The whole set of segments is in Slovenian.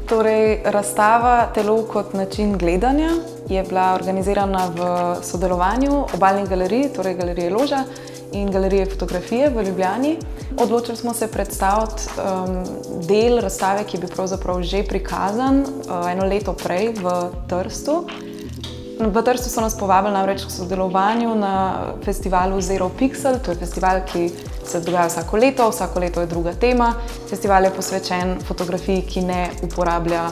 Torej, razstava Telo kot način gledanja je bila organizirana v sodelovanju obalnih galerij, torej Galerije Loža in Galerije fotografije v Ljubljani. Odločili smo se predstaviti del razstave, ki je bil pravzaprav že prikazan eno leto prej v Trstu. V Trstu so nas povabili namreč k sodelovanju na festivalu Zero Pixel. To je festival, ki se dogaja vsako leto je druga tema. Festival je posvečen fotografiji, ki ne uporablja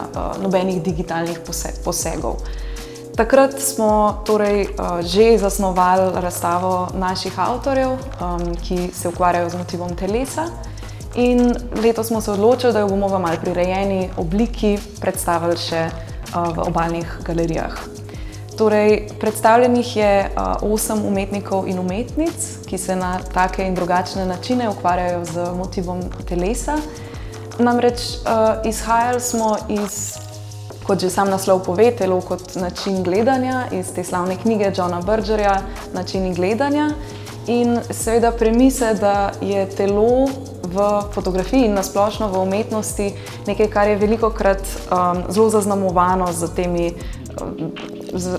nobenih digitalnih posegov. Takrat smo torej že zasnovali razstavo naših avtorjev, ki se ukvarjajo z motivom telesa. In letos smo se odločili, da jo bomo v malo prirejeni obliki predstavili še v obalnih galerijah. Torej, predstavljenih je 8 umetnikov in umetnic, ki se na take in drugačne načine ukvarjajo z motivom telesa. Namreč izhajali smo iz, kot že sam naslov pove, Telo kot način gledanja, iz te slavne knjige Johna Bergerja Načini gledanja. In seveda premise, da je telo v fotografiji in na splošno v umetnosti nekaj, kar je velikokrat zelo zaznamovano z temi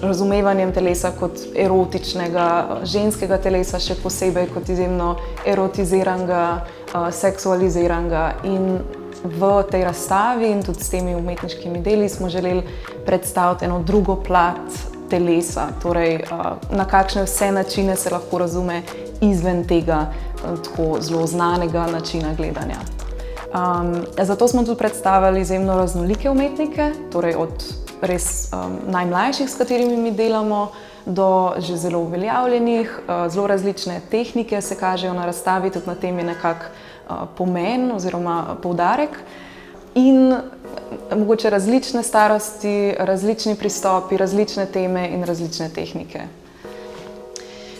razumevanjem telesa kot erotičnega, ženskega telesa, še posebej kot izjemno erotiziranega, seksualiziranega. In v tej razstavi in tudi s temi umetniškimi deli smo želeli predstaviti eno drugo plat telesa, torej na kakšne vse načine se lahko razume izven tega tako zelo znanega načina gledanja. Zato smo tudi predstavili izjemno raznolike umetnike, torej od res najmlajših, s katerimi mi delamo, do že zelo uveljavljenih. Zelo različne tehnike se kažejo na razstavi, tudi na tem je nekak pomen oziroma poudarek. In mogoče različne starosti, različni pristopi, različne teme in različne tehnike.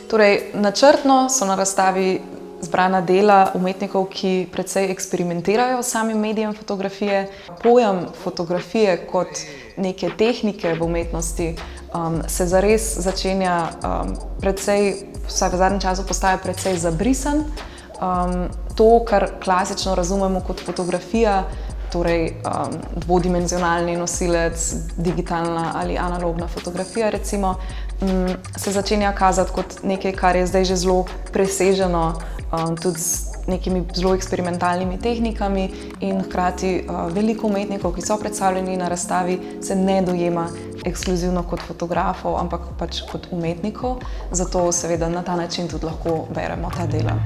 Torej, načrtno so na razstavi zbrana dela umetnikov, ki precej eksperimentirajo s samim medijem fotografije. Pojem fotografije kot neke tehnike v umetnosti se zares začenja precej, vsaj v zadnjem času postaja precej zabrisan. To, kar klasično razumemo kot fotografija, torej dvodimenzionalni nosilec, digitalna ali analogna fotografija recimo, se začenja kazati kot nekaj, kar je zdaj že zelo preseženo tudi z nekimi zelo eksperimentalnimi tehnikami in hkrati veliko umetnikov, ki so predstavljeni na razstavi, se ne dojema ekskluzivno kot fotografov, ampak pač kot umetnikov. Zato seveda na ta način tudi lahko beremo ta dela.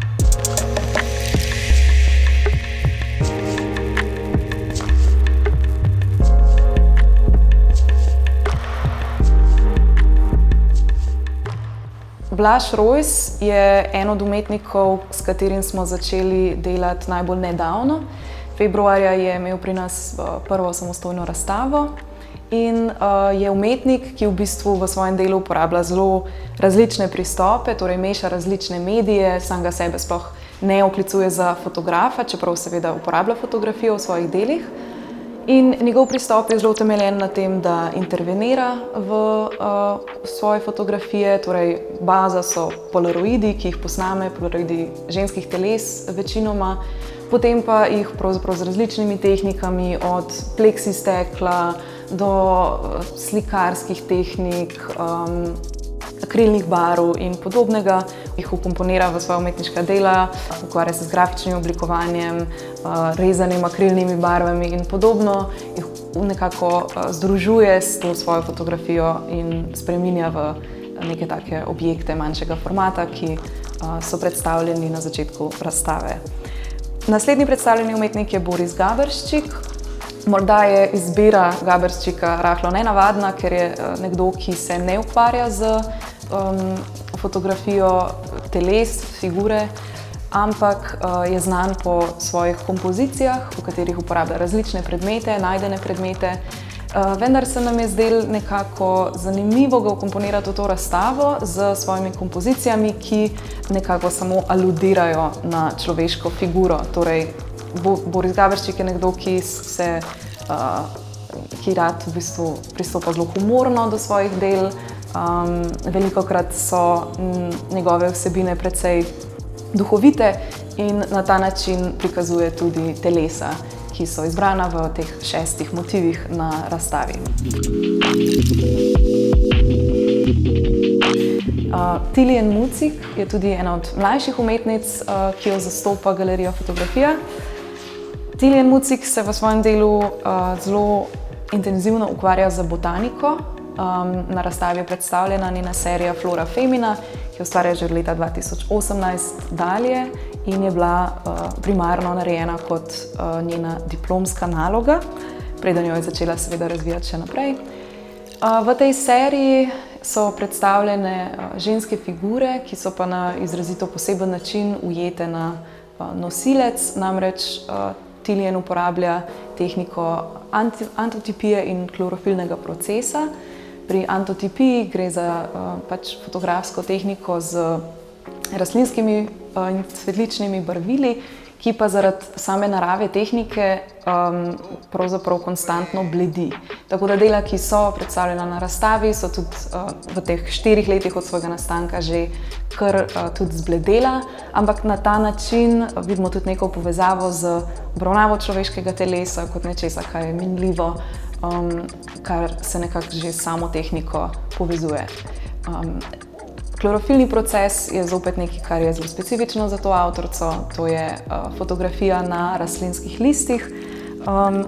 Blaž Rojs je en od umetnikov, s katerim smo začeli delati najbolj nedavno. Februarja je imel pri nas prvo samostojno razstavo in je umetnik, ki v bistvu v svojem delu uporablja zelo različne pristope, torej meša različne medije, sam ga sebe sploh ne oklicuje za fotografa, čeprav seveda uporablja fotografijo v svojih delih. In njegov pristop je zelo utemeljen na tem, da intervenira v svoje fotografije, torej baza so polaroidi, ki jih posname, polaroidi ženskih teles večinoma, potem pa jih pravzaprav z različnimi tehnikami, od pleksi stekla do slikarskih tehnik, akrilnih barv in podobnega, jih vkomponira v svoja umetniška dela, ukvarja se z grafičnim oblikovanjem, rezanjem akrilnimi barvami in podobno, jih nekako združuje s to svojo fotografijo in spreminja v neke take objekte manjšega formata, ki so predstavljeni na začetku razstave. Naslednji predstavljeni umetnik je Boris Gaberščik. Morda je izbira Gaberščika rahlo nenavadna, ker je nekdo, ki se ne ukvarja z fotografijo teles, figure, ampak je znan po svojih kompozicijah, v katerih uporablja različne predmete, najdene predmete. Vendar se nam je zdelo nekako zanimivo ga vkomponirati v to razstavo z svojimi kompozicijami, ki nekako samo aludirajo na človeško figuro. Torej, Boris Gaberščik je nekdo, ki rad v bistvu pristopa zelo humorno do svojih del. Velikokrat so njegove vsebine precej duhovite in na ta način prikazuje tudi telesa. ki so izbrana v teh 6 motivih na razstavi. Tilien Mucik je tudi ena od mlajših umetnic, ki jo zastopa galerija Fotografija. Tilien Mucik se v svojem delu zelo intenzivno ukvarja z botaniko. Na razstavi je predstavljena njena serija Flora Femina, ki jo ustvarja že od leta 2018 dalje in je bila primarno narejena kot njena diplomska naloga, preden jo je začela seveda razvijati še naprej. V tej seriji so predstavljene ženske figure, ki so pa na izrazito poseben način ujete na nosilec, namreč Tilien uporablja tehniko antotipije in klorofilnega procesa. Pri antotipiji gre za fotografsko tehniko z rastlinskimi in cvetličnimi barvili, ki pa zaradi same narave tehnike pravzaprav konstantno bledi. Tako da dela, ki so predstavljena na razstavi, so tudi v teh 4 letih od svojega nastanka že kar tudi zbledela, ampak na ta način vidimo tudi neko povezavo z obravnavo človeškega telesa kot nečesa, kar je minljivo, kar se nekako že s samo tehniko povezuje. Klorofilni proces je zopet nekaj, kar je zelo specifično za to avtorico, to je fotografija na rastlinskih listih.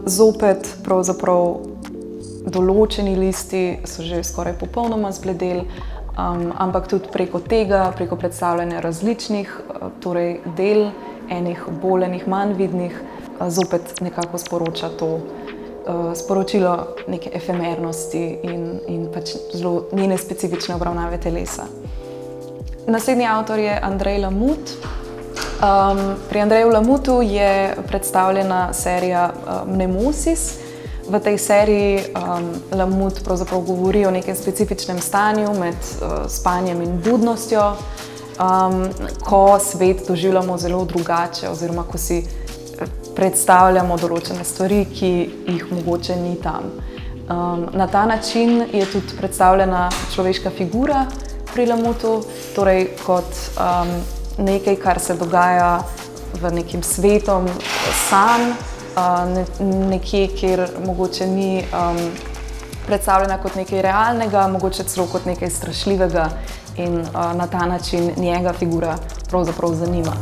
Zopet pravzaprav določeni listi so že skoraj popolnoma zbledeli, ampak tudi preko tega, preko predstavljanja različnih del, enih bolj, enih manj vidnih, zopet nekako sporoča to sporočilo neke efemernosti in pač zelo njene specifične obravnave telesa. Naslednji avtor je Andrej Lamut. Pri Andreju Lamutu je predstavljena serija Mnemosis. V tej seriji Lamut pravzaprav govori o nekem specifičnem stanju med spanjem in budnostjo, ko svet doživljamo zelo drugače oziroma ko si predstavljamo določene stvari, ki jih mogoče ni tam. Na ta način je tudi predstavljena človeška figura pri Lamutu, torej kot nekaj, kar se dogaja v nekim svetom sanj, nekje, kjer mogoče ni predstavljena kot nekaj realnega, mogoče celo kot nekaj strašljivega in na ta način njega figura pravzaprav zanima.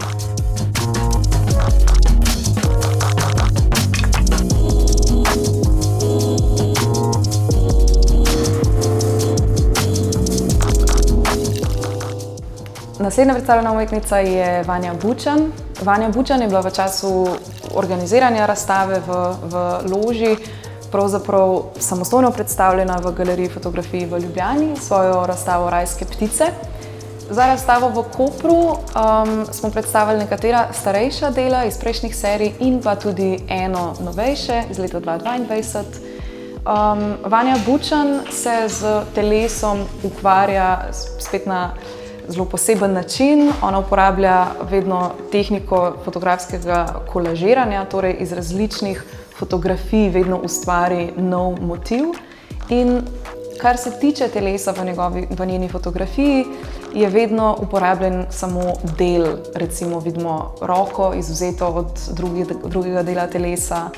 Naslednja predstavljena umetnica je Vanja Bučan. Vanja Bučan je bila v času organiziranja razstave v loži pravzaprav samostojno predstavljena v galeriji Fotografiji v Ljubljani, svojo razstavo Rajske ptice. Za razstavo v Kopru smo predstavili nekatera starejša dela iz prejšnjih serij in pa tudi eno novejše iz leta 2022. Vanja Bučan se z telesom ukvarja spet na zelo poseben način. Ona uporablja vedno tehniko fotografskega kolažiranja, torej iz različnih fotografij vedno ustvari nov motiv. In kar se tiče telesa v njeni fotografiji, je vedno uporabljen samo del. Recimo vidimo roko izvzeto od drugega dela telesa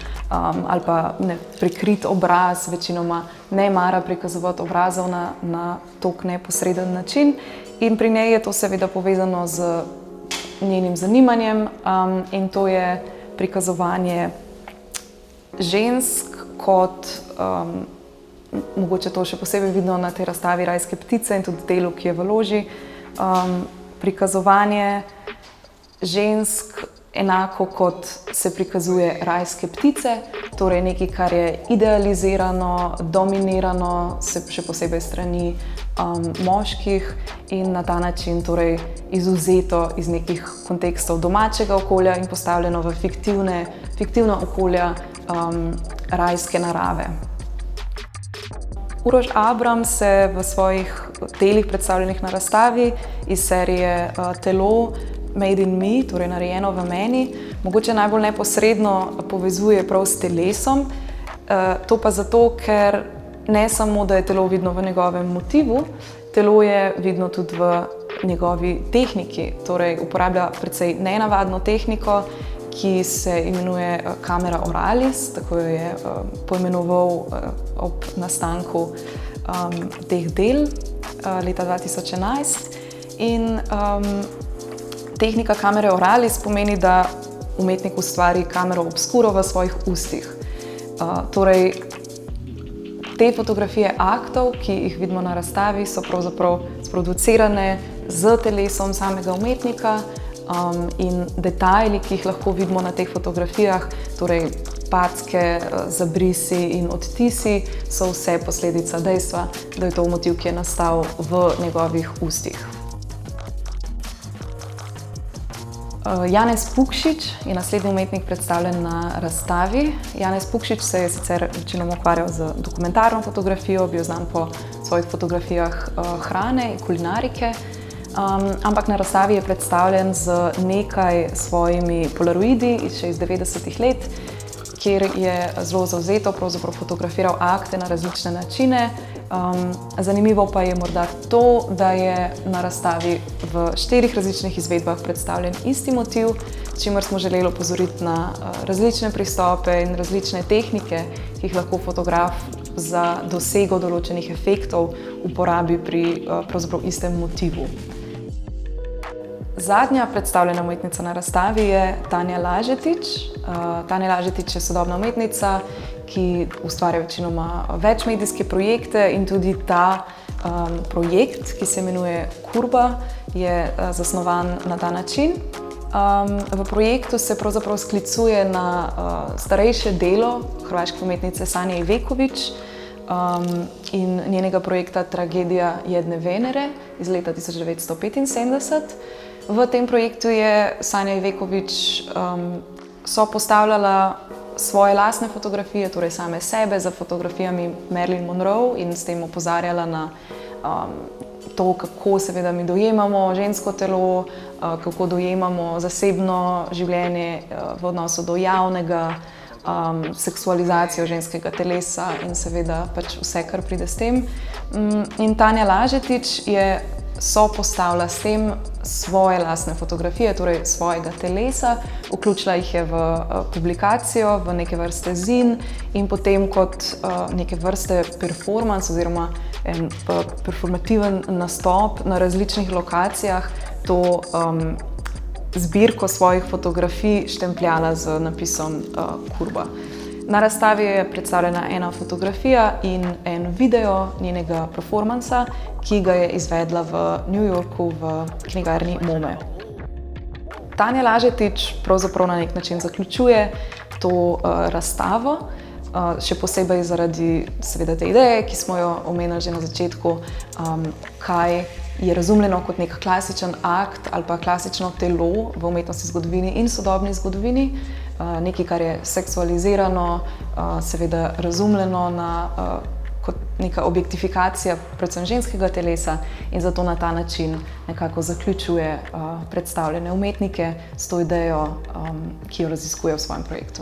ali pa prikrit obraz, večinoma ne mara prikazovati obrazov na tak neposreden način. In pri njej je to seveda povezano z njenim zanimanjem in to je prikazovanje žensk kot, mogoče to še posebej vidno na tej razstavi Rajske ptice in tudi delu, ki je v loži, prikazovanje žensk enako kot se prikazuje rajske ptice, torej nekaj, kar je idealizirano, dominirano, še posebej strani moških in na ta način torej izvzeto iz nekih kontekstov domačega okolja in postavljeno v fiktivna okolja rajske narave. Uroš Abram se v svojih delih predstavljenih na razstavi iz serije Telo, Made in Me, torej narejeno v meni, mogoče najbolj neposredno povezuje prav s telesom. To pa zato, ker ne samo, da je telo vidno v njegovem motivu, telo je vidno tudi v njegovi tehniki, torej uporablja precej nenavadno tehniko, ki se imenuje Camera Oralis, tako jo je poimenoval ob nastanku teh del leta 2011. In tehnika Camere Oralis pomeni, da umetnik ustvari kamero obskuro v svojih ustih. Torej, te fotografije aktov, ki jih vidimo na razstavi, so pravzaprav sproducirane z telesom samega umetnika in detajli, ki jih lahko vidimo na teh fotografijah, torej packe, zabrisi in odtisi, so vse posledica dejstva, da je to motiv, ki je nastal v njegovih ustih. Janez Pukšič je naslednji umetnik predstavljen na razstavi. Janez Pukšič se je sicer večinoma ukvarjal z dokumentarno fotografijo, bil znan po svojih fotografijah hrane in kulinarike, ampak na razstavi je predstavljen z nekaj svojimi polaroidi še iz 90-ih let, kjer je zelo zavzeto fotografiral akte na različne načine. Zanimivo pa je morda to, da je na razstavi v 4 različnih izvedbah predstavljen isti motiv, s čimer smo želeli opozoriti na različne pristope in različne tehnike, ki jih lahko fotograf za dosego določenih efektov uporabi pri pravzaprav istem motivu. Zadnja predstavljena umetnica na razstavi je Tanja Lažetič. Tanja Lažetič je sodobna umetnica, ki ustvarja večinoma večmedijske projekte in tudi ta projekt, ki se imenuje Kurba, je zasnovan na ta način. V projektu se pravzaprav sklicuje na starejše delo hrvaške umetnice Sanje Iveković in njenega projekta Tragedija jedne Venere iz leta 1975. V tem projektu je Sanja Iveković sopostavljala svoje lastne fotografije, torej same sebe, za fotografijami Marilyn Monroe in s tem opozarjala na to, kako seveda mi dojemamo žensko telo, kako dojemamo zasebno življenje v odnosu do javnega, seksualizacijo ženskega telesa in seveda pač vse, kar pride s tem. In Tanja Lažetič je sopostavila s tem svoje lastne fotografije, torej svojega telesa, vključila jih je v publikacijo, v neke vrste zin in potem kot neke vrste performance oziroma en performativen nastop na različnih lokacijah to zbirko svojih fotografij štempljala z napisom Kurba. Na razstavi je predstavljena ena fotografija in en video njenega performansa, ki ga je izvedla v New Yorku v knjigarni MoMA. Tanja Lažetič pravzaprav na nek način zaključuje to razstavo, še posebej zaradi seveda te ideje, ki smo jo omenili že na začetku, kaj je razumljeno kot nek klasičen akt ali pa klasično telo v umetnostni zgodovini in sodobni zgodovini, nekaj, kar je seksualizirano, seveda razumljeno kot neka objektifikacija predvsem ženskega telesa in zato na ta način nekako zaključuje predstavljene umetnike s to idejo, ki jo raziskuje v svojem projektu.